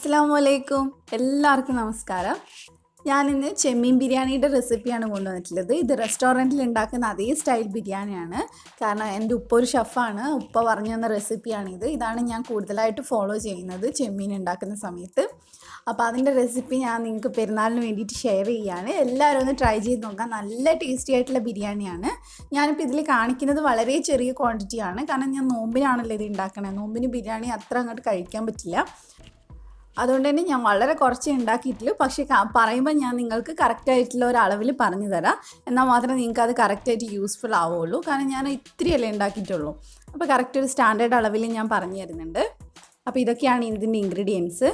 അസ്സലാമലൈക്കും എല്ലാവർക്കും നമസ്കാരം. ഞാനിന്ന് ചെമ്മീൻ ബിരിയാണിയുടെ റെസിപ്പിയാണ് കൊണ്ടുവന്നിട്ടുള്ളത്. ഇത് റെസ്റ്റോറൻറ്റിൽ ഉണ്ടാക്കുന്ന അതേ സ്റ്റൈൽ ബിരിയാണിയാണ്. കാരണം എൻ്റെ ഉപ്പ ഒരു ഷെഫാണ്. ഉപ്പ പറഞ്ഞു തന്ന റെസിപ്പിയാണിത്. ഇതാണ് ഞാൻ കൂടുതലായിട്ട് ഫോളോ ചെയ്യുന്നത് ചെമ്മീൻ ഉണ്ടാക്കുന്ന സമയത്ത്. അപ്പോൾ അതിൻ്റെ റെസിപ്പി ഞാൻ നിങ്ങൾക്ക് പെരുന്നാളിന് വേണ്ടിയിട്ട് ഷെയർ ചെയ്യുകയാണ്. എല്ലാവരും ഒന്ന് ട്രൈ ചെയ്ത് നോക്കാം. നല്ല ടേസ്റ്റി ആയിട്ടുള്ള ബിരിയാണിയാണ്. ഞാനിപ്പോൾ ഇതിൽ കാണിക്കുന്നത് വളരെ ചെറിയ ക്വാണ്ടിറ്റിയാണ്. കാരണം ഞാൻ നോമ്പിനാണല്ലോ ഇത് ഉണ്ടാക്കണത്. നോമ്പിന് ബിരിയാണി അത്ര അങ്ങോട്ട് കഴിക്കാൻ പറ്റില്ല. അതുകൊണ്ട് തന്നെ ഞാൻ വളരെ കുറച്ച് ഉണ്ടാക്കിയിട്ടുള്ളൂ. പക്ഷേ പറയുമ്പോൾ ഞാൻ നിങ്ങൾക്ക് കറക്റ്റായിട്ടുള്ള ഒരു അളവിൽ പറഞ്ഞു തരാം. എന്നാൽ മാത്രമേ നിങ്ങൾക്ക് അത് കറക്റ്റായിട്ട് യൂസ്ഫുൾ ആവുള്ളൂ. കാരണം ഞാൻ ഇത്രയല്ലേ ഉണ്ടാക്കിയിട്ടുള്ളൂ. അപ്പോൾ കറക്റ്റ് ഒരു സ്റ്റാൻഡേർഡ് അളവിൽ ഞാൻ പറഞ്ഞു തരുന്നുണ്ട്. അപ്പോൾ ഇതൊക്കെയാണ് ഇതിൻ്റെ ഇൻഗ്രീഡിയൻസ്.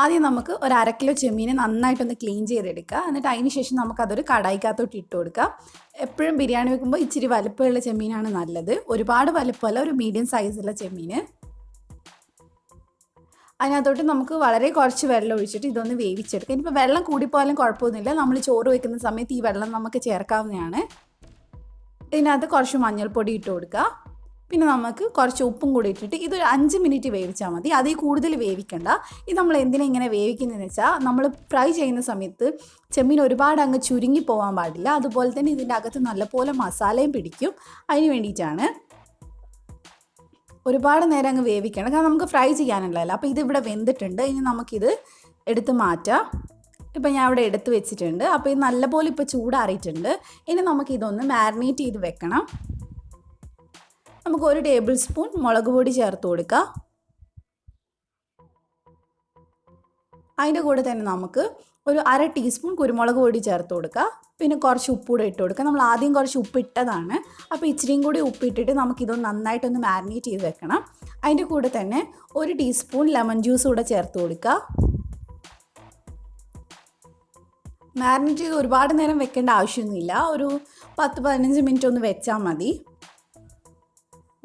ആദ്യം നമുക്ക് ഒരു 1/2 കിലോ ചെമ്മീനെ നന്നായിട്ടൊന്ന് ക്ലീൻ ചെയ്തെടുക്കുക. എന്നിട്ട് അതിന് ശേഷം നമുക്കതൊരു കടായിക്കകത്തോട്ട് ഇട്ട് കൊടുക്കുക. എപ്പോഴും ബിരിയാണി വെക്കുമ്പോൾ ഇച്ചിരി വലുപ്പമുള്ള ചെമ്മീനാണ് നല്ലത്. ഒരുപാട് വലുപ്പമല്ല, ഒരു മീഡിയം സൈസുള്ള ചെമ്മീൻ. അതിനകത്തോട്ട് നമുക്ക് വളരെ കുറച്ച് വെള്ളം ഒഴിച്ചിട്ട് ഇതൊന്ന് വേവിച്ചെടുക്കാം. ഇനിയിപ്പോൾ വെള്ളം കൂടിപ്പോയാലും കുഴപ്പമൊന്നുമില്ല. നമ്മൾ ചോറ് വയ്ക്കുന്ന സമയത്ത് ഈ വെള്ളം നമുക്ക് ചേർക്കാവുന്നതാണ്. ഇതിനകത്ത് കുറച്ച് മഞ്ഞൾപ്പൊടി ഇട്ട് കൊടുക്കുക. പിന്നെ നമുക്ക് കുറച്ച് ഉപ്പും കൂടി ഇട്ടിട്ട് ഇതൊരു 5 മിനിറ്റ് വേവിച്ചാൽ മതി. അതിൽ കൂടുതൽ വേവിക്കണ്ട. ഇത് നമ്മൾ എന്തിനാ ഇങ്ങനെ വേവിക്കുന്നതെന്ന് വെച്ചാൽ, നമ്മൾ ഫ്രൈ ചെയ്യുന്ന സമയത്ത് ചെമ്മീൻ ഒരുപാട് അങ്ങ് ചുരുങ്ങി പോകാൻ പാടില്ല. അതുപോലെ തന്നെ ഇതിൻ്റെ അകത്ത് നല്ലപോലെ മസാലയും പിടിക്കും. അതിന് വേണ്ടിയിട്ടാണ്. ഒരുപാട് നേരം അങ്ങ് വേവിക്കണം. കാരണം നമുക്ക് ഫ്രൈ ചെയ്യാനുള്ളതല്ല. അപ്പോൾ ഇതിവിടെ വെന്തിട്ടുണ്ട്. ഇനി നമുക്കിത് എടുത്ത് മാറ്റാം. ഇപ്പം ഞാൻ ഇവിടെ എടുത്ത് വെച്ചിട്ടുണ്ട്. അപ്പോൾ ഇത് നല്ലപോലെ ഇപ്പോൾ ചൂടാറിയിട്ടുണ്ട്. ഇനി നമുക്കിതൊന്ന് മാരിനേറ്റ് ചെയ്ത് വെക്കണം. നമുക്ക് 1 ടേബിൾ സ്പൂൺ മുളക് പൊടി ചേർത്ത് കൊടുക്കാം. അതിൻ്റെ കൂടെ തന്നെ നമുക്ക് ഒരു 1/2 ടീസ്പൂൺ കുരുമുളക് പൊടി ചേർത്ത് കൊടുക്കുക. പിന്നെ കുറച്ച് ഉപ്പൂടെ ഇട്ട് കൊടുക്കുക. നമ്മൾ ആദ്യം കുറച്ച് ഉപ്പിട്ടതാണ്. അപ്പോൾ ഇച്ചിരിയും കൂടി ഉപ്പിട്ടിട്ട് നമുക്കിതൊന്ന് നന്നായിട്ടൊന്ന് മാരിനേറ്റ് ചെയ്ത് വെക്കണം. അതിൻ്റെ കൂടെ തന്നെ 1 ടീസ്പൂൺ ലെമൺ ജ്യൂസ് കൂടെ ചേർത്ത് കൊടുക്കുക. മാരിനേറ്റ് ചെയ്ത് ഒരുപാട് നേരം വെക്കേണ്ട ആവശ്യമൊന്നുമില്ല. ഒരു 10-15 മിനിറ്റ് ഒന്ന് വെച്ചാൽ മതി.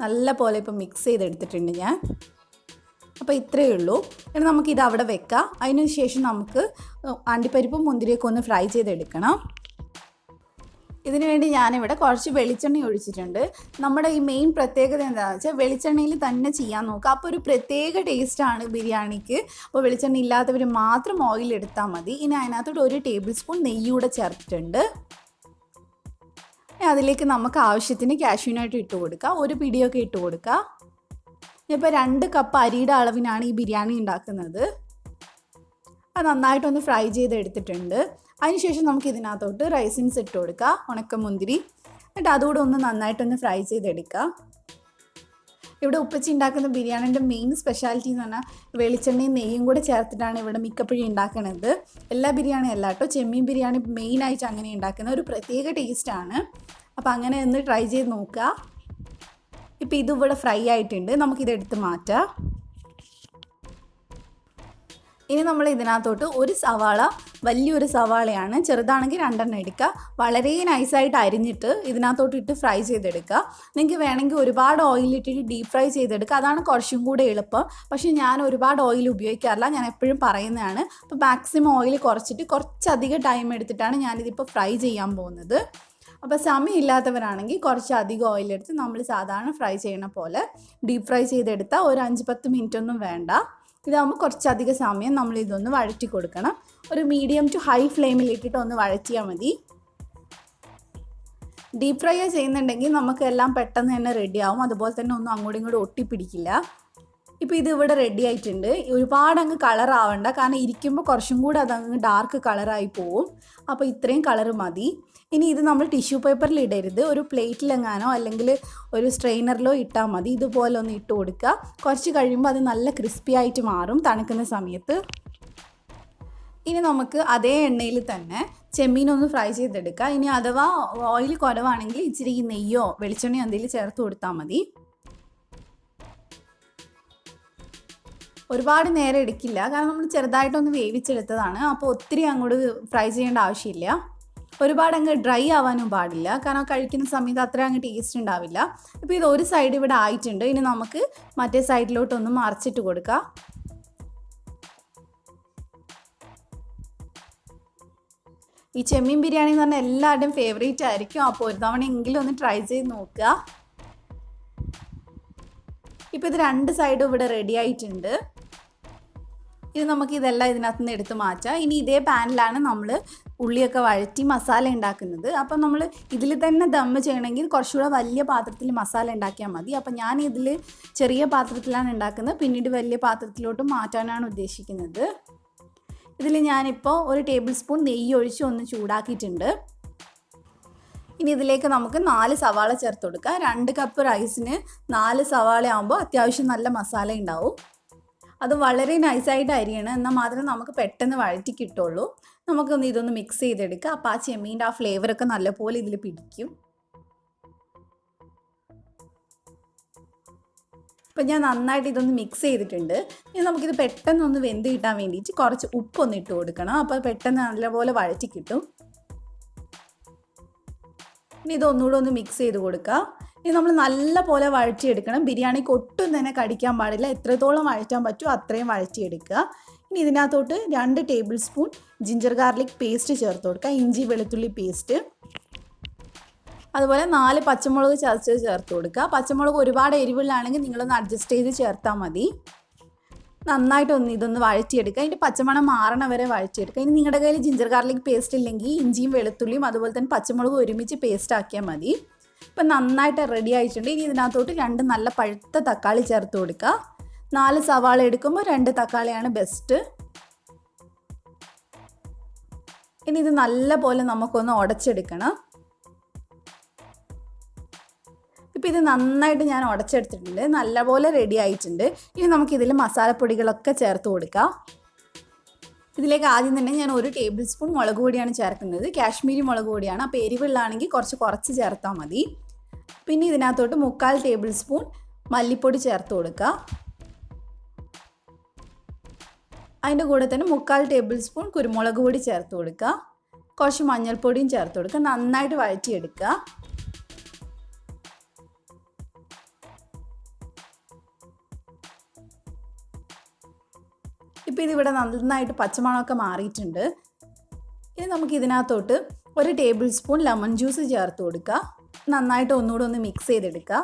നല്ല പോലെ ഇപ്പോൾ മിക്സ് ചെയ്തെടുത്തിട്ടുണ്ട് ഞാൻ. അപ്പോൾ ഇത്രയേ ഉള്ളൂ. ഇനി നമുക്കിത് അവിടെ വെക്കാം. അതിന് ശേഷം നമുക്ക് അണ്ടിപ്പരിപ്പും മുന്തിരിയൊക്കെ ഒന്ന് ഫ്രൈ ചെയ്തെടുക്കണം. ഇതിനു വേണ്ടി ഞാനിവിടെ കുറച്ച് വെളിച്ചെണ്ണ ഒഴിച്ചിട്ടുണ്ട്. നമ്മുടെ ഈ മെയിൻ പ്രത്യേകത എന്താണെന്ന് വെച്ചാൽ വെളിച്ചെണ്ണയിൽ തന്നെ ചെയ്യാൻ നോക്കുക. അപ്പോൾ ഒരു പ്രത്യേക ടേസ്റ്റാണ് ബിരിയാണിക്ക്. അപ്പോൾ വെളിച്ചെണ്ണ ഇല്ലാത്തവർ മാത്രം ഓയിൽ എടുത്താൽ മതി. ഇനി അതിനകത്തോട്ട് 1 ടേബിൾ സ്പൂൺ നെയ്യ് കൂടെ ചേർത്തിട്ടുണ്ട്. അതിലേക്ക് നമുക്ക് ആവശ്യത്തിന് കാഷ്യൂനട്ട് ഇട്ട് കൊടുക്കുക. 1 പിടിയൊക്കെ ഇട്ട് കൊടുക്കുക. ഇപ്പോൾ 2 കപ്പ് അരിയുടെ അളവിനാണ് ഈ ബിരിയാണി ഉണ്ടാക്കുന്നത്. അത് നന്നായിട്ടൊന്ന് ഫ്രൈ ചെയ്തെടുത്തിട്ടുണ്ട്. അതിനുശേഷം നമുക്ക് ഇതിനകത്തോട്ട് റൈസിൻസ് ഇട്ട് കൊടുക്കുക, ഉണക്കമുന്തിരി. എന്നിട്ട് അതുകൂടെ ഒന്ന് നന്നായിട്ടൊന്ന് ഫ്രൈ ചെയ്തെടുക്കുക. ഇവിടെ ഉപ്പച്ചി ഉണ്ടാക്കുന്ന ബിരിയാണിൻ്റെ മെയിൻ സ്പെഷ്യാലിറ്റി എന്ന് പറഞ്ഞാൽ വെളിച്ചെണ്ണയും നെയ്യും കൂടെ ചേർത്തിട്ടാണ് ഇവിടെ മിക്കപ്പോഴും ഉണ്ടാക്കുന്നത്. എല്ലാ ബിരിയാണി അല്ല കേട്ടോ, ചെമ്മീൻ ബിരിയാണി മെയിനായിട്ട് അങ്ങനെ ഉണ്ടാക്കുന്ന ഒരു പ്രത്യേക ടേസ്റ്റാണ്. അപ്പോൾ അങ്ങനെ ഒന്ന് ട്രൈ ചെയ്ത് നോക്കുക. ഇപ്പോൾ ഇതിവിടെ ഫ്രൈ ആയിട്ടുണ്ട്. നമുക്കിതെടുത്ത് മാറ്റാം. ഇനി നമ്മൾ ഇതിനകത്തോട്ട് 1 സവാള, വലിയൊരു സവാളയാണ്, ചെറുതാണെങ്കിൽ 2 എടുക്കുക. വളരെ നൈസായിട്ട് അരിഞ്ഞിട്ട് ഇതിനകത്തോട്ട് ഇട്ട് ഫ്രൈ ചെയ്തെടുക്കുക. നിങ്ങൾക്ക് വേണമെങ്കിൽ ഒരുപാട് ഓയിലിട്ടിട്ട് ഡീപ്പ് ഫ്രൈ ചെയ്തെടുക്കുക. അതാണ് കുറച്ചും കൂടെ എളുപ്പം. പക്ഷേ ഞാൻ ഒരുപാട് ഓയിൽ ഉപയോഗിക്കാറില്ല. ഞാൻ എപ്പോഴും പറയുന്നതാണ്. അപ്പോൾ മാക്സിമം ഓയിൽ കുറച്ചിട്ട് കുറച്ചധികം ടൈം എടുത്തിട്ടാണ് ഞാനിതിപ്പോൾ ഫ്രൈ ചെയ്യാൻ പോകുന്നത്. അപ്പോൾ സമയമില്ലാത്തവരാണെങ്കിൽ കുറച്ചധികം ഓയിലെടുത്ത് നമ്മൾ സാധാരണ ഫ്രൈ ചെയ്യണ പോലെ ഡീപ്പ് ഫ്രൈ ചെയ്തെടുത്താൽ ഒരു 5-10 മിനിറ്റ് ഒന്നും വേണ്ട. ഇതാകുമ്പോൾ കുറച്ചധികം സമയം നമ്മൾ ഇതൊന്ന് വഴറ്റി കൊടുക്കണം. ഒരു മീഡിയം ടു ഹൈ ഫ്ലെയിമിൽ ഇട്ടിട്ട് ഒന്ന് വഴറ്റിയാൽ മതി. ഡീപ്പ് ഫ്രൈ ചെയ്യുന്നുണ്ടെങ്കിൽ നമുക്കെല്ലാം പെട്ടെന്ന് തന്നെ റെഡിയാവും. അതുപോലെ തന്നെ ഒന്നും അങ്ങോട്ടും ഇങ്ങോട്ടും ഒട്ടിപ്പിടിക്കില്ല. ഇപ്പോൾ ഇത് ഇവിടെ റെഡി ആയിട്ടുണ്ട്. ഒരുപാട് അങ്ങ് കളറാവണ്ട. കാരണം ഇരിക്കുമ്പോൾ കുറച്ചും കൂടെ അതങ്ങ് ഡാർക്ക് കളറായി പോവും. അപ്പോൾ ഇത്രയും കളർ മതി. ഇനി ഇത് നമ്മൾ ടിഷ്യൂ പേപ്പറിൽ ഇടരുത്. ഒരു പ്ലേറ്റിലെങ്ങാനോ അല്ലെങ്കിൽ ഒരു സ്ട്രെയിനറിലോ ഇട്ടാൽ മതി. ഇതുപോലെ ഒന്ന് ഇട്ട് കൊടുക്കുക. കുറച്ച് കഴിയുമ്പോൾ അത് നല്ല ക്രിസ്പി ആയിട്ട് മാറും തണുക്കുന്ന സമയത്ത്. ഇനി നമുക്ക് അതേ എണ്ണയിൽ തന്നെ ചെമ്മീനൊന്ന് ഫ്രൈ ചെയ്തെടുക്കുക. ഇനി അഥവാ ഓയിൽ കുറവാണെങ്കിൽ ഇച്ചിരി നെയ്യോ വെളിച്ചെണ്ണയോ എന്തെങ്കിലും ചേർത്ത് കൊടുത്താൽ മതി. ഒരുപാട് നേരം എടുക്കില്ല. കാരണം നമ്മൾ ചെറുതായിട്ടൊന്ന് വേവിച്ചെടുത്തതാണ്. അപ്പോൾ ഒത്തിരി അങ്ങോട്ട് ഫ്രൈ ചെയ്യേണ്ട ആവശ്യമില്ല. ഒരുപാട് അങ്ങ് ഡ്രൈ ആവാനും പാടില്ല. കാരണം കഴിക്കുന്ന സമയത്ത് അത്ര അങ്ങ് ടേസ്റ്റ് ഉണ്ടാവില്ല. ഇപ്പോൾ ഇത് ഒരു സൈഡ് ഇവിടെ ആയിട്ടുണ്ട്. ഇനി നമുക്ക് മറ്റേ സൈഡിലോട്ടൊന്ന് മറിച്ചിട്ട് കൊടുക്കാം. ഈ ചെമ്മീൻ ബിരിയാണി എന്ന് പറഞ്ഞാൽ എല്ലാവരുടെയും ഫേവറേറ്റ് ആയിരിക്കും. അപ്പോൾ ഒരു തവണയെങ്കിലും ഒന്ന് ട്രൈ ചെയ്ത് നോക്കുക. ഇപ്പോൾ ഇത് 2 സൈഡും ഇവിടെ റെഡി ആയിട്ടുണ്ട്. ഇനി നമുക്ക് ഇതെല്ലാം ഇതിനകത്ത് നിന്ന് എടുത്ത് മാറ്റാം. ഇനി ഇതേ പാനിലാണ് നമ്മൾ ഉള്ളിയൊക്കെ വഴറ്റി മസാല ഉണ്ടാക്കുന്നത്. അപ്പം നമ്മൾ ഇതിൽ തന്നെ ദമ്മ് ചെയ്യണമെങ്കിൽ കുറച്ചുകൂടെ വലിയ പാത്രത്തിൽ മസാല ഉണ്ടാക്കിയാൽ മതി. അപ്പം ഞാൻ ഇതിൽ ചെറിയ പാത്രത്തിലാണ് ഉണ്ടാക്കുന്നത്, പിന്നീട് വലിയ പാത്രത്തിലോട്ട് മാറ്റാനാണ് ഉദ്ദേശിക്കുന്നത്. ഇതിൽ ഞാനിപ്പോൾ 1 ടേബിൾ സ്പൂൺ നെയ്യ് ഒഴിച്ച് ഒന്ന് ചൂടാക്കിയിട്ടുണ്ട്. ഇനി ഇതിലേക്ക് നമുക്ക് 4 സവാള ചേർത്ത് കൊടുക്കാം. 2 കപ്പ് റൈസിന് 4 സവാള ആകുമ്പോൾ അത്യാവശ്യം നല്ല മസാല ഉണ്ടാവും. അത് വളരെ നൈസായിട്ട് അരിയണം, എന്നാൽ മാത്രമേ നമുക്ക് പെട്ടെന്ന് വഴറ്റി കിട്ടുള്ളൂ. നമുക്കൊന്ന് ഇതൊന്ന് മിക്സ് ചെയ്തെടുക്കുക. അപ്പോൾ ആ ചെമ്മീൻ്റെ ആ ഫ്ലേവറൊക്കെ നല്ലപോലെ ഇതിൽ പിടിക്കും. അപ്പോൾ ഞാൻ നന്നായിട്ട് ഇതൊന്ന് മിക്സ് ചെയ്തിട്ടുണ്ട്. ഇനി നമുക്കിത് പെട്ടെന്നൊന്ന് വെന്ത് കിട്ടാൻ വേണ്ടിയിട്ട് കുറച്ച് ഉപ്പൊന്ന് ഇട്ട് കൊടുക്കണം. അപ്പോൾ പെട്ടെന്ന് നല്ലപോലെ വഴറ്റി കിട്ടും. ഇനി ഇതൊന്നുകൂടെ ഒന്ന് മിക്സ് ചെയ്ത് കൊടുക്കുക. ഇനി നമ്മൾ നല്ല പോലെ വഴറ്റിയെടുക്കണം. ബിരിയാണിക്ക് ഒട്ടും തന്നെ കടിക്കാൻ പാടില്ല. എത്രത്തോളം വഴറ്റാൻ പറ്റുമോ അത്രയും വഴറ്റിയെടുക്കുക. ഇനി ഇതിനകത്തോട്ട് 2 table spoon ginger garlic paste ചേർത്ത് കൊടുക്കുക, ഇഞ്ചി വെളുത്തുള്ളി പേസ്റ്റ്. അതുപോലെ 4 പച്ചമുളക് ചതച്ചത് ചേർത്ത് കൊടുക്കുക. പച്ചമുളക് ഒരുപാട് എരിവുള്ളാണെങ്കിൽ നിങ്ങളൊന്ന് അഡ്ജസ്റ്റ് ചെയ്ത് ചേർത്താൽ മതി. നന്നായിട്ടൊന്ന് ഇതൊന്ന് വഴറ്റിയെടുക്കുക. അതിൻ്റെ പച്ചമണം മാറണ വരെ വഴറ്റിയെടുക്കുക. ഇനി നിങ്ങളുടെ കയ്യിൽ ജിഞ്ചർ ഗാർലിക് പേസ്റ്റ് ഇല്ലെങ്കിൽ ഇഞ്ചിയും വെളുത്തുള്ളിയും അതുപോലെ തന്നെ പച്ചമുളകും ഒരുമിച്ച് പേസ്റ്റ് ആക്കിയാൽ മതി. ഇപ്പം നന്നായിട്ട് റെഡി ആയിട്ടുണ്ട്. ഇനി ഇതിനകത്തോട്ട് 2 നല്ല പഴുത്ത തക്കാളി ചേർത്ത് കൊടുക്കുക. 4 സവാള എടുക്കുമ്പോൾ 2 തക്കാളിയാണ് ബെസ്റ്റ്. ഇനി ഇത് നല്ല പോലെ നമുക്കൊന്ന് ഉടച്ചെടുക്കണം. ഇപ്പോൾ ഇത് നന്നായിട്ട് ഞാൻ ഉടച്ചെടുത്തിട്ടുണ്ട്, നല്ലപോലെ റെഡി ആയിട്ടുണ്ട്. ഇനി നമുക്കിതിൽ മസാലപ്പൊടികളൊക്കെ ചേർത്ത് കൊടുക്കാം. ഇതിലേക്ക് ആദ്യം തന്നെ ഞാൻ 1 ടേബിൾ സ്പൂൺ മുളക് പൊടിയാണ് ചേർക്കുന്നത്. കാശ്മീരി മുളക് പൊടിയാണ്. അപ്പോൾ എരിവുള്ളാണെങ്കിൽ കുറച്ച് ചേർത്താൽ മതി. പിന്നെ ഇതിനകത്തോട്ട് 3/4 ടേബിൾ സ്പൂൺ മല്ലിപ്പൊടി ചേർത്ത് കൊടുക്കുക. അതിൻ്റെ കൂടെ തന്നെ 3/4 ടേബിൾ സ്പൂൺ കുരുമുളക് പൊടി ചേർത്ത് കൊടുക്കുക. കുറച്ച് മഞ്ഞൾപ്പൊടിയും ചേർത്ത് കൊടുക്കുക. നന്നായിട്ട് വഴറ്റിയെടുക്കുക. ഇപ്പോൾ ഇതിവിടെ നന്നായിട്ട് പച്ചമണമൊക്കെ മാറിയിട്ടുണ്ട്. ഇനി നമുക്ക് ഇതിനകത്തോട്ട് 1 ടേബിൾ സ്പൂൺ ലെമൺ ജ്യൂസ് ചേർത്ത് കൊടുക്കുക. നന്നായിട്ട് ഒന്നുകൂടെ ഒന്ന് മിക്സ് ചെയ്തെടുക്കുക.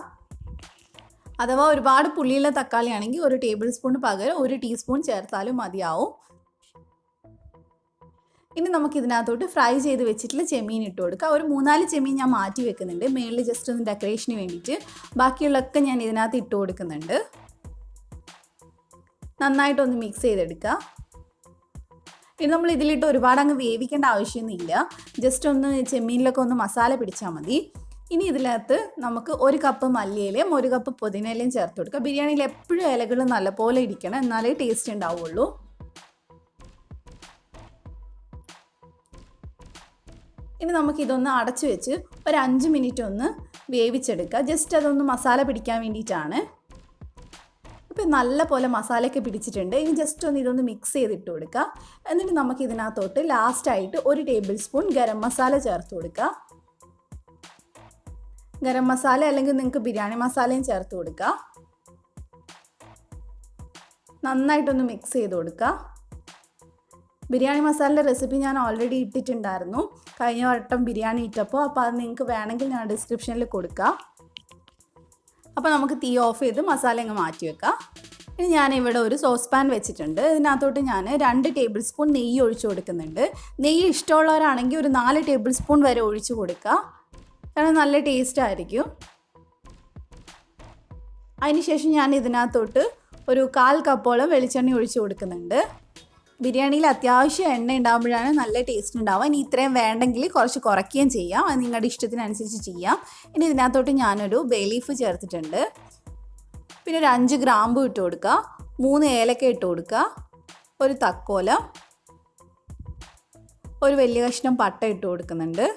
അഥവാ ഒരുപാട് പുളിയുള്ള തക്കാളി ആണെങ്കിൽ 1 ടേബിൾ സ്പൂണിന് പകരം 1 ടീസ്പൂൺ ചേർത്താലും മതിയാവും. ഇനി നമുക്ക് ഇതിനകത്തോട്ട് ഫ്രൈ ചെയ്ത് വെച്ചിട്ടുള്ള ചെമ്മീൻ ഇട്ട് കൊടുക്കുക. ഒരു 3-4 ചെമ്മീൻ ഞാൻ മാറ്റി വെക്കുന്നുണ്ട്, മേളിൽ ജസ്റ്റ് ഒന്ന് ഡെക്കറേഷന് വേണ്ടിയിട്ട്. ബാക്കിയുള്ളതൊക്കെ ഞാൻ ഇതിനകത്ത് ഇട്ട് കൊടുക്കുന്നുണ്ട്. നന്നായിട്ടൊന്ന് മിക്സ് ചെയ്തെടുക്കുക. ഇനി നമ്മൾ ഇതിലിട്ട് ഒരുപാട് അങ്ങ് വേവിക്കേണ്ട ആവശ്യമൊന്നുമില്ല, ജസ്റ്റ് ഒന്ന് ചെമ്മീനിലൊക്കെ ഒന്ന് മസാല പിടിച്ചാൽ മതി. ഇനി ഇതിനകത്ത് നമുക്ക് 1 കപ്പ് മല്ലിയിലയും 1 കപ്പ് പുതിനയിലയും ചേർത്ത് കൊടുക്കുക. ബിരിയാണിയിൽ എപ്പോഴും ഇലകൾ നല്ലപോലെ ഇരിക്കണം, എന്നാലേ ടേസ്റ്റ് ഉണ്ടാവുള്ളൂ. ഇനി നമുക്കിതൊന്ന് അടച്ചു വെച്ച് ഒരു 5 മിനിറ്റ് ഒന്ന് വേവിച്ചെടുക്കുക. ജസ്റ്റ് അതൊന്ന് മസാല പിടിക്കാൻ വേണ്ടിയിട്ടാണ്. അപ്പോൾ നല്ല പോലെ മസാലയൊക്കെ പിടിച്ചിട്ടുണ്ട്. ഇനി ജസ്റ്റ് ഒന്ന് ഇതൊന്ന് മിക്സ് ചെയ്തിട്ട് കൊടുക്കുക. എന്നിട്ട് നമുക്ക് ഇതിനകത്തോട്ട് ലാസ്റ്റായിട്ട് 1 ടേബിൾ സ്പൂൺ ഗരം മസാല ചേർത്ത് കൊടുക്കുക. ഗരം മസാല അല്ലെങ്കിൽ നിങ്ങൾക്ക് ബിരിയാണി മസാലയും ചേർത്ത് കൊടുക്കുക. നന്നായിട്ടൊന്ന് മിക്സ് ചെയ്ത് കൊടുക്കുക. ബിരിയാണി മസാലയുടെ റെസിപ്പി ഞാൻ ഓൾറെഡി ഇട്ടിട്ടുണ്ടായിരുന്നു കഴിഞ്ഞ വട്ടം ബിരിയാണി ഇട്ടപ്പോൾ. അപ്പോൾ അത് നിങ്ങൾക്ക് വേണമെങ്കിൽ ഞാൻ ഡിസ്ക്രിപ്ഷനിൽ കൊടുക്കാം. അപ്പോൾ നമുക്ക് തീ ഓഫ് ചെയ്ത് മസാല അങ്ങ് മാറ്റി വെക്കാം. ഇനി ഞാനിവിടെ ഒരു സോസ് പാൻ വെച്ചിട്ടുണ്ട്. ഇതിനകത്തോട്ട് ഞാൻ 2 ടേബിൾ സ്പൂൺ നെയ്യ് ഒഴിച്ച് കൊടുക്കുന്നുണ്ട്. നെയ്യ് ഇഷ്ടമുള്ളവരാണെങ്കിൽ ഒരു 4 ടേബിൾ സ്പൂൺ വരെ ഒഴിച്ച് കൊടുക്കുക, കാരണം നല്ല ടേസ്റ്റ് ആയിരിക്കും. അതിനുശേഷം ഞാൻ ഇതിനകത്തോട്ട് ഒരു 1/4 കപ്പോളം വെളിച്ചെണ്ണ ഒഴിച്ച് കൊടുക്കുന്നുണ്ട്. ബിരിയാണിയിൽ അത്യാവശ്യം എണ്ണ ഉണ്ടാകുമ്പോഴാണ് നല്ല ടേസ്റ്റ് ഉണ്ടാവുക. ഇനി ഇത്രയും വേണ്ടെങ്കിൽ കുറച്ച് കുറയ്ക്കുകയും ചെയ്യാം, അത് നിങ്ങളുടെ ഇഷ്ടത്തിനനുസരിച്ച് ചെയ്യാം. ഇനി ഇതിനകത്തോട്ട് ഞാനൊരു ബേ ലീഫ് ചേർത്തിട്ടുണ്ട്. പിന്നെ ഒരു 5 ഗ്രാമ്പു ഇട്ട് കൊടുക്കുക, 3 ഏലക്ക ഇട്ട് കൊടുക്കുക, ഒരു തക്കോല, ഒരു വലിയ കഷ്ണം പട്ട ഇട്ട് കൊടുക്കുന്നുണ്ട്.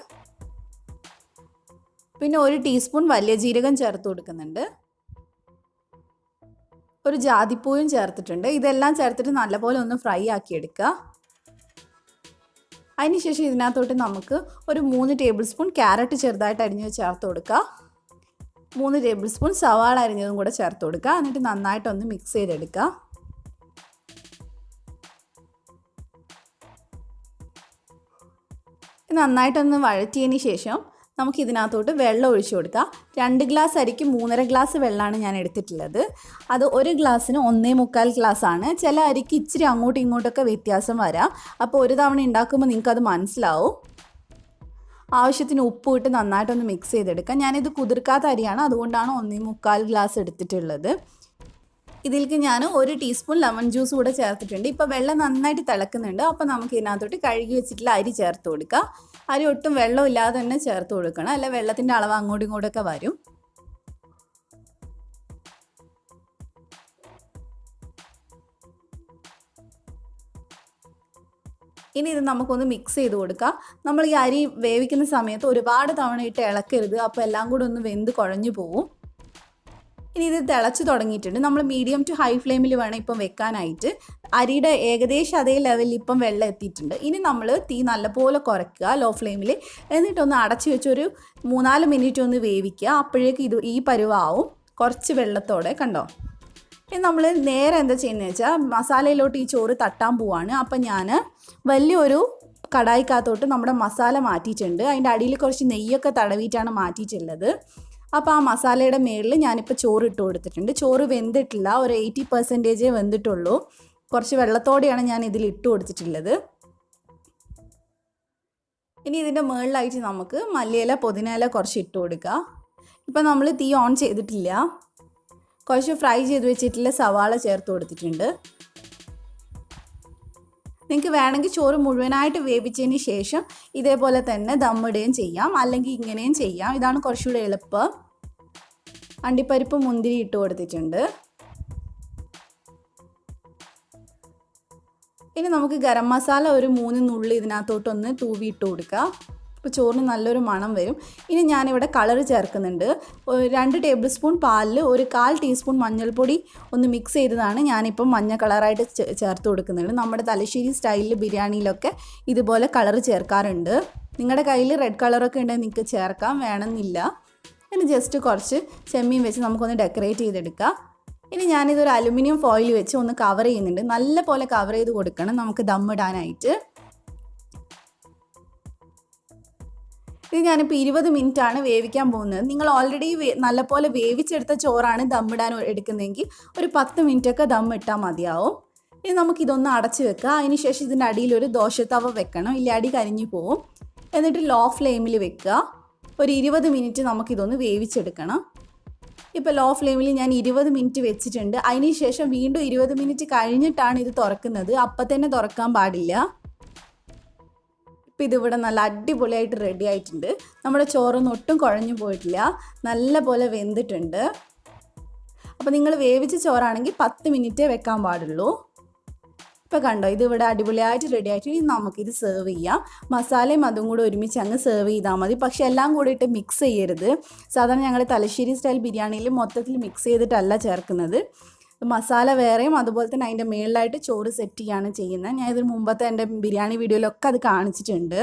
പിന്നെ 1 ടീസ്പൂൺ വലിയ ജീരകം ചേർത്ത് കൊടുക്കുന്നുണ്ട്. ഒരു ജാതിപ്പൂവും ചേർത്തിട്ടുണ്ട്. ഇതെല്ലാം ചേർത്തിട്ട് നല്ലപോലെ ഒന്ന് ഫ്രൈ ആക്കി എടുക്കുക. അതിനുശേഷം ഇതിനകത്തോട്ട് നമുക്ക് ഒരു 3 ടേബിൾ സ്പൂൺ ക്യാരറ്റ് ചെറുതായിട്ട് അരിഞ്ഞ് ചേർത്ത് കൊടുക്കുക. 3 ടേബിൾ സ്പൂൺ സവാള അരിഞ്ഞതും കൂടെ ചേർത്ത് കൊടുക്കുക. എന്നിട്ട് നന്നായിട്ടൊന്ന് മിക്സ് ചെയ്തെടുക്കുക. നന്നായിട്ടൊന്ന് വഴറ്റിയതിന് ശേഷം നമുക്ക് ഇതിനകത്തോട്ട് വെള്ളം ഒഴിച്ചു കൊടുക്കാം. 2 ഗ്ലാസ് അരിക്ക് 3.5 ഗ്ലാസ് വെള്ളമാണ് ഞാൻ എടുത്തിട്ടുള്ളത്. അത് 1 ഗ്ലാസ്സിന് 1.25 ഗ്ലാസ്സാണ്. ചില അരിക്ക് ഇച്ചിരി അങ്ങോട്ടും ഇങ്ങോട്ടൊക്കെ വ്യത്യാസം വരാം. അപ്പോൾ ഒരു തവണ ഉണ്ടാക്കുമ്പോൾ നിങ്ങൾക്കത് മനസ്സിലാവും. ആവശ്യത്തിന് ഉപ്പ് ഇട്ട് നന്നായിട്ടൊന്ന് മിക്സ് ചെയ്തെടുക്കാം. ഞാനിത് കുതിർക്കാത്ത അരിയാണ്, അതുകൊണ്ടാണ് 1.25 ഗ്ലാസ് എടുത്തിട്ടുള്ളത്. ഇതിലേക്ക് ഞാൻ 1 ടീസ്പൂൺ ലെമൺ ജ്യൂസ് കൂടെ ചേർത്തിട്ടുണ്ട്. ഇപ്പോൾ വെള്ളം നന്നായിട്ട് തിളക്കുന്നുണ്ട്. അപ്പോൾ നമുക്ക് ഇതിനകത്തോട്ട് കഴുകി വെച്ചിട്ടുള്ള അരി ചേർത്ത് കൊടുക്കാം. അരി ഒട്ടും വെള്ളമില്ലാതെ തന്നെ ചേർത്ത് കൊടുക്കണം, അല്ല വെള്ളത്തിൻ്റെ അളവ് അങ്ങോട്ടും ഇങ്ങോട്ടൊക്കെ വരും. ഇനി ഇത് നമുക്കൊന്ന് മിക്സ് ചെയ്ത് കൊടുക്കാം. നമ്മൾ ഈ അരി വേവിക്കുന്ന സമയത്ത് ഒരുപാട് തവണ ഇട്ട് ഇളക്കരുത്, അപ്പോൾ എല്ലാം കൂടെ ഒന്ന് വെന്ത് കുഴഞ്ഞു പോവും. ഇനി ഇത് തിളച്ച് തുടങ്ങിയിട്ടുണ്ട്. നമ്മൾ മീഡിയം ടു ഹൈ ഫ്ലെയിമിൽ വേണം ഇപ്പം വെക്കാനായിട്ട്. അരിയുടെ ഏകദേശം അതേ ലെവലിൽ ഇപ്പം വെള്ളം എത്തിയിട്ടുണ്ട്. ഇനി നമ്മൾ തീ നല്ലപോലെ കുറയ്ക്കുക ലോ ഫ്ലെയിമിൽ. എന്നിട്ടൊന്ന് അടച്ച് വെച്ചൊരു 3-4 മിനിറ്റ് ഒന്ന് വേവിക്കുക. അപ്പോഴേക്ക് ഇത് ഈ പരുവാവും, കുറച്ച് വെള്ളത്തോടെ. കണ്ടോ? ഇനി നമ്മൾ നേരെ എന്താ ചെയ്യുന്നത് വെച്ചാൽ മസാലയിലോട്ട് ഈ ചോറ് തട്ടാൻ പോവാണ്. അപ്പം ഞാൻ വലിയൊരു കടായിക്കകത്തോട്ട് നമ്മുടെ മസാല മാറ്റിയിട്ടുണ്ട്. അതിൻ്റെ അടിയിൽ കുറച്ച് നെയ്യൊക്കെ തടവിയിട്ടാണ് മാറ്റിയിട്ടുള്ളത്. അപ്പോൾ ആ മസാലയുടെ മേളിൽ ഞാനിപ്പോൾ ചോറ് ഇട്ട് കൊടുത്തിട്ടുണ്ട്. ചോറ് വെന്തിട്ടില്ല, ഒരു 80% വെന്തിട്ടുള്ളൂ. കുറച്ച് വെള്ളത്തോടെയാണ് ഞാൻ ഇതിൽ ഇട്ട് കൊടുത്തിട്ടുള്ളത്. ഇനി ഇതിൻ്റെ മുകളിലായിട്ട് നമുക്ക് മല്ലിയില പുതിനയില കുറച്ച് ഇട്ട് കൊടുക്കുക. ഇപ്പം നമ്മൾ തീ ഓൺ ചെയ്തിട്ടില്ല. കുറച്ച് ഫ്രൈ ചെയ്ത് വെച്ചിട്ടുള്ള സവാള ചേർത്ത് കൊടുത്തിട്ടുണ്ട്. നിങ്ങൾക്ക് വേണമെങ്കിൽ ചോറ് മുഴുവനായിട്ട് വേവിച്ചതിന് ശേഷം ഇതേപോലെ തന്നെ ദമ്മിടുകയും ചെയ്യാം, അല്ലെങ്കിൽ ഇങ്ങനെയും ചെയ്യാം. ഇതാണ് കുറച്ചുകൂടെ എളുപ്പം. അണ്ടിപ്പരിപ്പ് മുന്തിരി ഇട്ട് കൊടുത്തിട്ടുണ്ട്. ഇനി നമുക്ക് ഗരം മസാല ഒരു 3 നുള്ളി ഇതിനകത്തോട്ടൊന്ന് തൂവി ഇട്ട് കൊടുക്കാം. അപ്പോൾ ചോറിന് നല്ലൊരു മണം വരും. ഇനി ഞാനിവിടെ കളർ ചേർക്കുന്നുണ്ട്. 2 ടേബിൾ സ്പൂൺ പാലിൽ 1/4 ടീസ്പൂൺ മഞ്ഞൾപ്പൊടി ഒന്ന് മിക്സ് ചെയ്തതാണ് ഞാനിപ്പം മഞ്ഞ കളറായിട്ട് ചേർത്ത് കൊടുക്കുന്നുണ്ട്. നമ്മുടെ തലശ്ശേരി സ്റ്റൈലിൽ ബിരിയാണിയിലൊക്കെ ഇതുപോലെ കളർ ചേർക്കാറുണ്ട്. നിങ്ങളുടെ കയ്യിൽ റെഡ് കളറൊക്കെ ഉണ്ടെങ്കിൽ നിങ്ങൾക്ക് ചേർക്കാം, വേണമെന്നില്ല. ഇനി ജസ്റ്റ് കുറച്ച് ചെമ്മീൻ വെച്ച് നമുക്കൊന്ന് ഡെക്കറേറ്റ് ചെയ്തെടുക്കാം. ഇനി ഞാനിതൊരു അലുമിനിയം ഫോയിൽ വെച്ച് ഒന്ന് കവർ ചെയ്യുന്നുണ്ട്. നല്ല പോലെ കവർ ചെയ്ത് കൊടുക്കണം നമുക്ക് ദമ്മിടാനായിട്ട്. ഇത് ഞാനിപ്പോൾ 20 മിനിറ്റാണ് വേവിക്കാൻ പോകുന്നത്. നിങ്ങൾ ഓൾറെഡി നല്ലപോലെ വേവിച്ചെടുത്ത ചോറാണ് ദമ്മിടാൻ എടുക്കുന്നതെങ്കിൽ ഒരു 10 മിനിറ്റൊക്കെ ദം ഇട്ടാൽ മതിയാവും. ഇനി നമുക്കിതൊന്ന് അടച്ച് വെക്കുക. അതിന് ശേഷം ഇതിൻ്റെ അടിയിലൊരു ദോശത്തവ വെക്കണം, ഇല്ല അടി കരിഞ്ഞു പോവും. എന്നിട്ട് ലോ ഫ്ലെയിമിൽ വെക്കുക. ഒരു 20 മിനിറ്റ് നമുക്കിതൊന്ന് വേവിച്ചെടുക്കണം. ഇപ്പോൾ ലോ ഫ്ലെയിമിൽ ഞാൻ 20 മിനിറ്റ് വെച്ചിട്ടുണ്ട്. അതിന് ശേഷം വീണ്ടും 20 മിനിറ്റ് കഴിഞ്ഞിട്ടാണ് ഇത് തുറക്കുന്നത്. അപ്പം തന്നെ തുറക്കാൻ പാടില്ല. ഇപ്പം ഇതിവിടെ നല്ല അടിപൊളിയായിട്ട് റെഡി ആയിട്ടുണ്ട്. നമ്മുടെ ചോറൊന്നും ഒട്ടും കുഴഞ്ഞു പോയിട്ടില്ല, നല്ല പോലെ വെന്തിട്ടുണ്ട്. അപ്പോൾ നിങ്ങൾ വേവിച്ച ചോറാണെങ്കിൽ 10 മിനിറ്റേ വെക്കാൻ പാടുള്ളൂ. ഇപ്പോൾ കണ്ടോ, ഇതിവിടെ അടിപൊളിയായിട്ട് റെഡി ആയിട്ട്. ഇനി നമുക്കിത് സെർവ് ചെയ്യാം. മസാലയും അതും കൂടെ ഒരുമിച്ച് അങ്ങ് സെർവ് ചെയ്താൽ മതി. പക്ഷേ എല്ലാം കൂടി ഇട്ട് മിക്സ് ചെയ്യരുത്. സാധാരണ ഞങ്ങൾ തലശ്ശേരി സ്റ്റൈൽ ബിരിയാണിയിൽ മൊത്തത്തിൽ മിക്സ് ചെയ്തിട്ടല്ല ചേർക്കുന്നത്. മസാല വേറെയും അതുപോലെ തന്നെ അതിൻ്റെ മേളിലായിട്ട് ചോറ് സെറ്റ് ചെയ്യാണ് ചെയ്യുന്നത്. ഞാൻ ഇതിന് മുമ്പത്തെ എൻ്റെ ബിരിയാണി വീഡിയോയിലൊക്കെ അത് കാണിച്ചിട്ടുണ്ട്.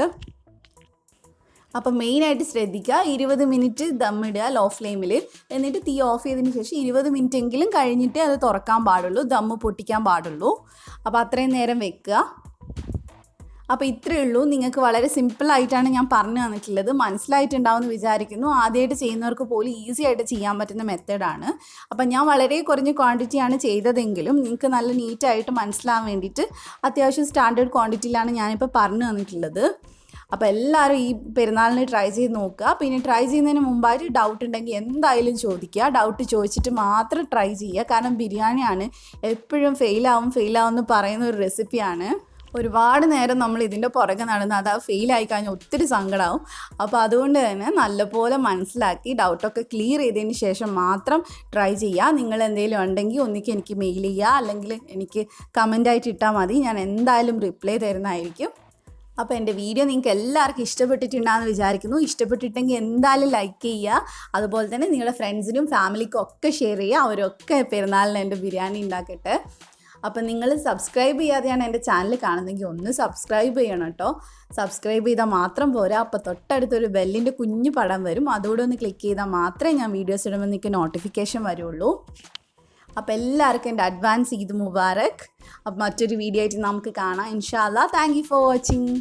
അപ്പം മെയിനായിട്ട് ശ്രദ്ധിക്കുക, 20 മിനിറ്റ് ദമ്മിടുക ലോ ഫ്ലെയിമിൽ. എന്നിട്ട് തീ ഓഫ് ചെയ്തതിന് ശേഷം 20 മിനിറ്റ് എങ്കിലും കഴിഞ്ഞിട്ടേ അത് തുറക്കാൻ പാടുള്ളൂ, ദമ്മ് പൊട്ടിക്കാൻ പാടുള്ളൂ. അപ്പോൾ അത്രയും നേരം വെക്കുക. അപ്പോൾ ഇത്രയേ ഉള്ളൂ. നിങ്ങൾക്ക് വളരെ സിമ്പിളായിട്ടാണ് ഞാൻ പറഞ്ഞു തന്നിട്ടുള്ളത്. മനസ്സിലായിട്ടുണ്ടാവുമെന്ന് വിചാരിക്കുന്നു. ആദ്യമായിട്ട് ചെയ്യുന്നവർക്ക് പോലും ഈസി ആയിട്ട് ചെയ്യാൻ പറ്റുന്ന മെത്തേഡാണ്. അപ്പം ഞാൻ വളരെ കുറഞ്ഞ ക്വാണ്ടിറ്റിയാണ് ചെയ്തതെങ്കിലും നിങ്ങൾക്ക് നല്ല നീറ്റായിട്ട് മനസ്സിലാവാൻ വേണ്ടിയിട്ട് അത്യാവശ്യം സ്റ്റാൻഡേർഡ് ക്വാണ്ടിറ്റിയിലാണ് ഞാനിപ്പോൾ പറഞ്ഞു തന്നിട്ടുള്ളത്. അപ്പോൾ എല്ലാവരും ഈ പെരുന്നാളിന് ട്രൈ ചെയ്ത് നോക്കുക. പിന്നെ ട്രൈ ചെയ്യുന്നതിന് മുമ്പായിട്ട് ഡൗട്ട് ഉണ്ടെങ്കിൽ എന്തായാലും ചോദിക്കുക. ഡൗട്ട് ചോദിച്ചിട്ട് മാത്രം ട്രൈ ചെയ്യുക. കാരണം ബിരിയാണിയാണ്, എപ്പോഴും ഫെയിലാവും എന്ന് പറയുന്ന ഒരു റെസിപ്പിയാണ്. ഒരുപാട് നേരം നമ്മൾ ഇതിൻ്റെ പുറകെ നടന്ന് അത് ഫെയിലായി കഴിഞ്ഞാൽ ഒത്തിരി സങ്കടമാവും. അപ്പോൾ അതുകൊണ്ട് തന്നെ നല്ലപോലെ മനസ്സിലാക്കി ഡൗട്ടൊക്കെ ക്ലിയർ ചെയ്തതിന് ശേഷം മാത്രം ട്രൈ ചെയ്യുക. നിങ്ങൾ എന്തെങ്കിലും ഉണ്ടെങ്കിൽ ഒന്നിക്ക് എനിക്ക് മെയിൽ ചെയ്യുക, അല്ലെങ്കിൽ എനിക്ക് കമൻ്റായിട്ട് ഇട്ടാൽ മതി. ഞാൻ എന്തായാലും റിപ്ലൈ തരുന്നതായിരിക്കും. അപ്പോൾ എൻ്റെ വീഡിയോ നിങ്ങൾക്ക് എല്ലാവർക്കും ഇഷ്ടപ്പെട്ടിട്ടുണ്ടാകുമെന്ന് വിചാരിക്കുന്നു. ഇഷ്ടപ്പെട്ടിട്ടെങ്കിൽ എന്തായാലും ലൈക്ക് ചെയ്യുക. അതുപോലെ തന്നെ നിങ്ങളുടെ ഫ്രണ്ട്സിനും ഫാമിലിക്കും ഒക്കെ ഷെയർ ചെയ്യുക. അവരൊക്കെ പെരുന്നാളിന് എൻ്റെ ബിരിയാണി ഉണ്ടാക്കട്ടെ. അപ്പം നിങ്ങൾ സബ്സ്ക്രൈബ് ചെയ്യാതെയാണ് എൻ്റെ ചാനൽ കാണുന്നതെങ്കിൽ ഒന്ന് സബ്സ്ക്രൈബ് ചെയ്യണം കേട്ടോ. സബ്സ്ക്രൈബ് ചെയ്താൽ മാത്രം പോരാ, അപ്പോൾ തൊട്ടടുത്തൊരു ബെല്ലിൻ്റെ കുഞ്ഞു പടം വരും, അതുകൂടെ ഒന്ന് ക്ലിക്ക് ചെയ്താൽ മാത്രമേ ഞാൻ വീഡിയോസ് ഇടുമ്പോൾ നിങ്ങൾക്ക് നോട്ടിഫിക്കേഷൻ വരുള്ളൂ. അപ്പോൾ എല്ലാവർക്കും എൻ്റെ അഡ്വാൻസ് ഈദ് മുബാറക്. അപ്പോൾ മറ്റൊരു വീഡിയോ ആയിട്ട് നമുക്ക് കാണാം ഇൻഷാ അല്ലാ. Thank you for watching.